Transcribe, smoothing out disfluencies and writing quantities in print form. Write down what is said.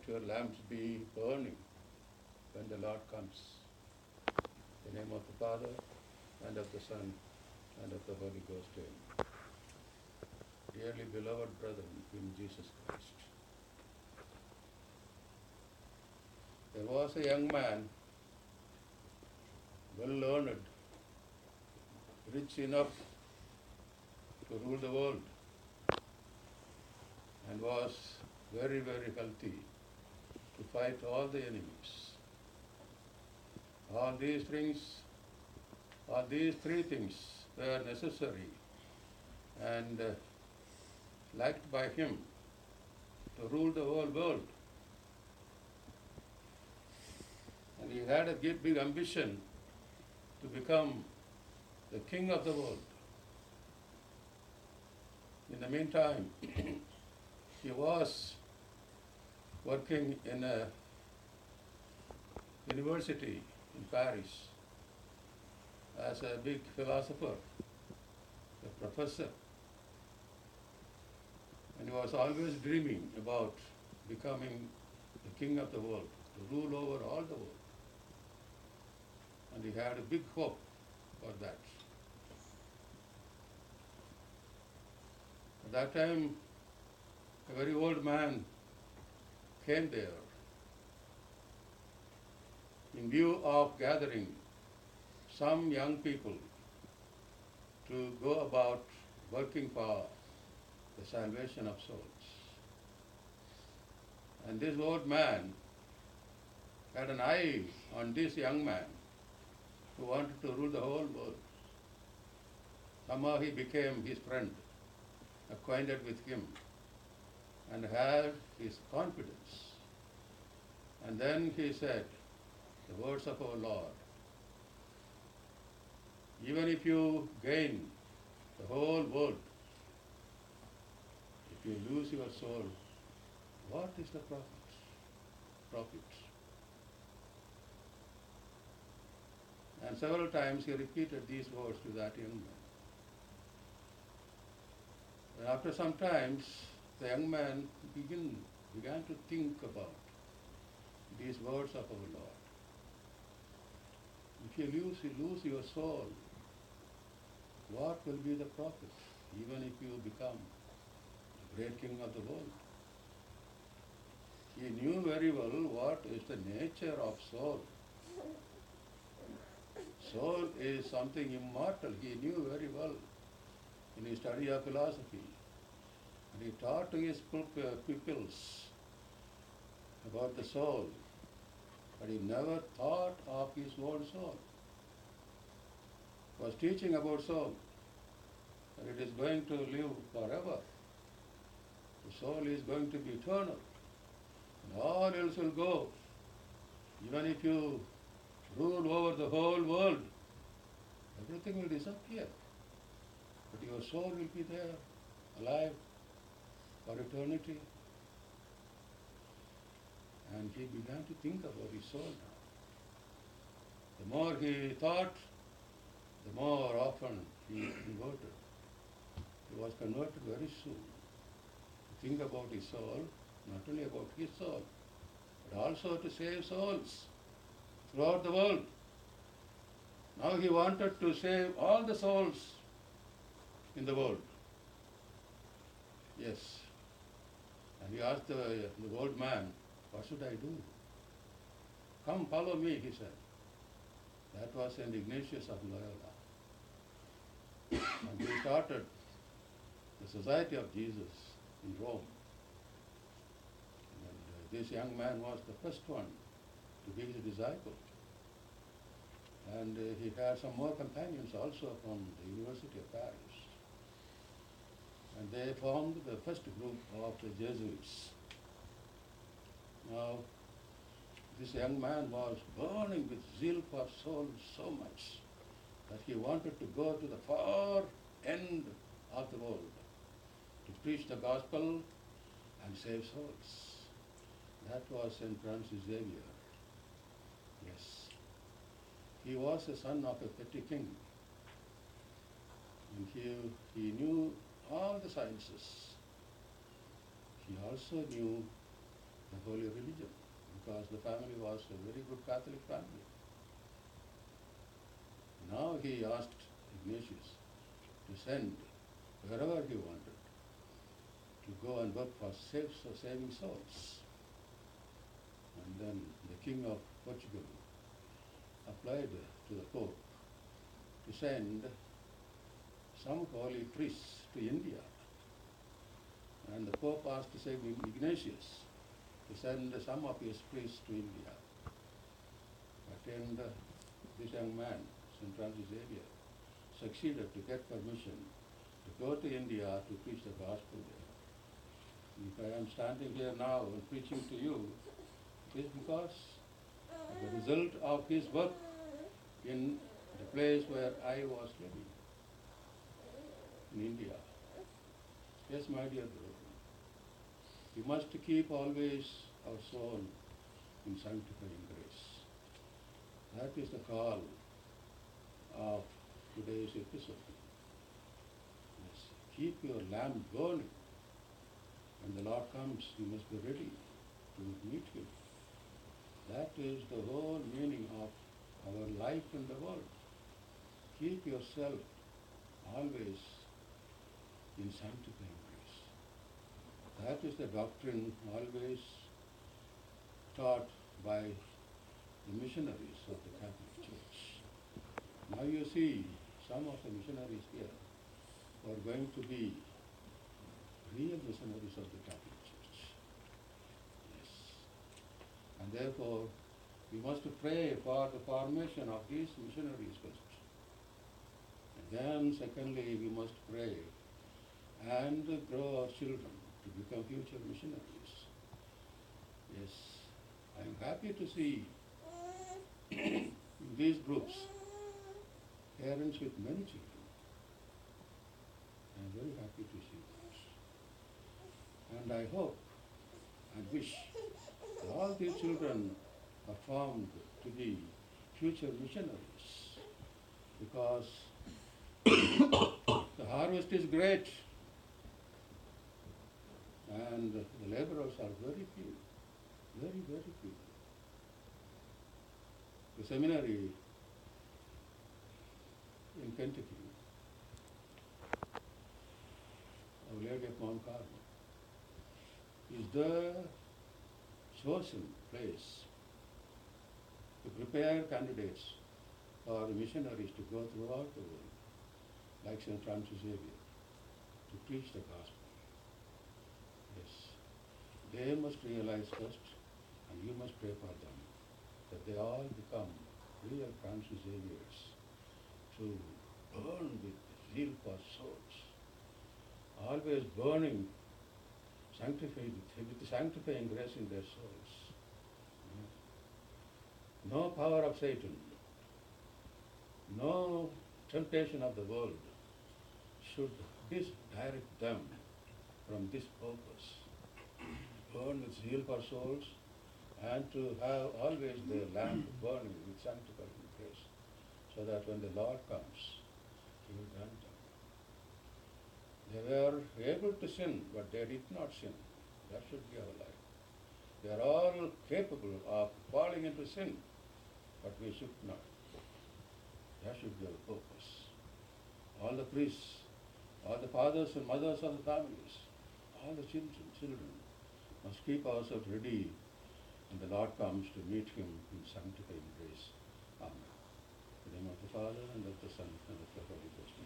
let your lamps be burning when the Lord comes. In the name of the Father, and of the Son, and of the Holy Ghost. Amen. Dearly beloved brethren in Jesus Christ, there was a young man, well learned, rich enough to rule the world, and was very, very healthy to fight all the enemies. All these three things were necessary and liked by him to rule the whole world. And he had a big ambition to become the king of the world. In the meantime, he was working in a university in Paris as a big philosopher, a professor. And he was always dreaming about becoming the king of the world, to rule over all the world. And he had a big hope for that. At that time, a very old man came there in view of gathering some young people to go about working for the salvation of souls. And this old man had an eye on this young man who wanted to rule the whole world. Somehow he became his friend, acquainted with him, and had his confidence. And then he said the words of our Lord, even if you gain the whole world, if you lose your soul, what is the profit? And several times he repeated these words to that young man. And after some times, the young man began to think about these words of our Lord. If you lose your soul, what will be the profit, even if you become the great king of the world? He knew very well what is the nature of soul. Soul is something immortal. He knew very well in his study of philosophy. And he taught to his pupils about the soul, but he never thought of his own soul. He was teaching about soul, that it is going to live forever. The soul is going to be eternal, and all else will go. Even if you rule over the whole world, everything will disappear. But your soul will be there, alive for eternity. And he began to think about his soul now. The more he thought, the more often he converted. He was converted very soon. To think about his soul, not only about his soul, but also to save souls throughout the world. Now he wanted to save all the souls in the world. Yes. And he asked the old man, what should I do? Come, follow me, he said. That was St. Ignatius of Loyola. And he started the Society of Jesus in Rome. And this young man was the first one to be his disciple. And he had some more companions also from the University of Paris. And they formed the first group of the Jesuits. Now, this young man was burning with zeal for souls so much that he wanted to go to the far end of the world to preach the gospel and save souls. That was St. Francis Xavier. Yes. He was the son of a petty king. And he knew all the sciences. He also knew the holy religion, because the family was a very good Catholic family. Now he asked Ignatius to send wherever he wanted to go and work for saving souls. And then the King of Portugal applied to the Pope to send some holy priests to India. And the Pope asked St. Ignatius to send some of his priests to India. But then this young man, St. Francis Xavier, succeeded to get permission to go to India to preach the gospel there. If I am standing here now and preaching to you, it is because of the result of his work in the place where I was living, in India. Yes, my dear brethren, we must keep always our soul in sanctifying grace. That is the call of today's episode. Yes, keep your lamp burning. When the Lord comes, you must be ready to meet him. That is the whole meaning of our life in the world. Keep yourself always in sanctifying grace. That is the doctrine always taught by the missionaries of the Catholic Church. Now you see some of the missionaries here are going to be real missionaries of the Catholic Church. Yes. And therefore, we must pray for the formation of these missionaries first. And then secondly, we must pray and grow our children to become future missionaries. Yes, I am happy to see in these groups parents with many children. I am very happy to see that. And I hope and wish that all these children are formed to be future missionaries, because the harvest is great and the laborers are very few, very, very few. The seminary in Kentucky, Our Lady of Mount Carmel, is the chosen place to prepare candidates for missionaries to go throughout the world, like St. Francis Xavier, to preach the gospel. Yes, they must realize first, and you must pray for them, that they all become real Francis Xaviers, to burn with zeal for souls, always burning, with the sanctifying grace in their souls. No power of Satan, no temptation of the world should disdirect them from this purpose. Burn with zeal for souls, and to have always their lamp burning with sanctifying grace, so that when the Lord comes, he will grant them. They were able to sin, but they did not sin. That should be our life. They are all capable of falling into sin, but we should not. That should be our purpose. All the priests, all the fathers and mothers of the families, all the children must keep ourselves ready when the Lord comes to meet him in sanctifying grace. Amen. In the name of the Father, and of the Son, and of the Holy Ghost.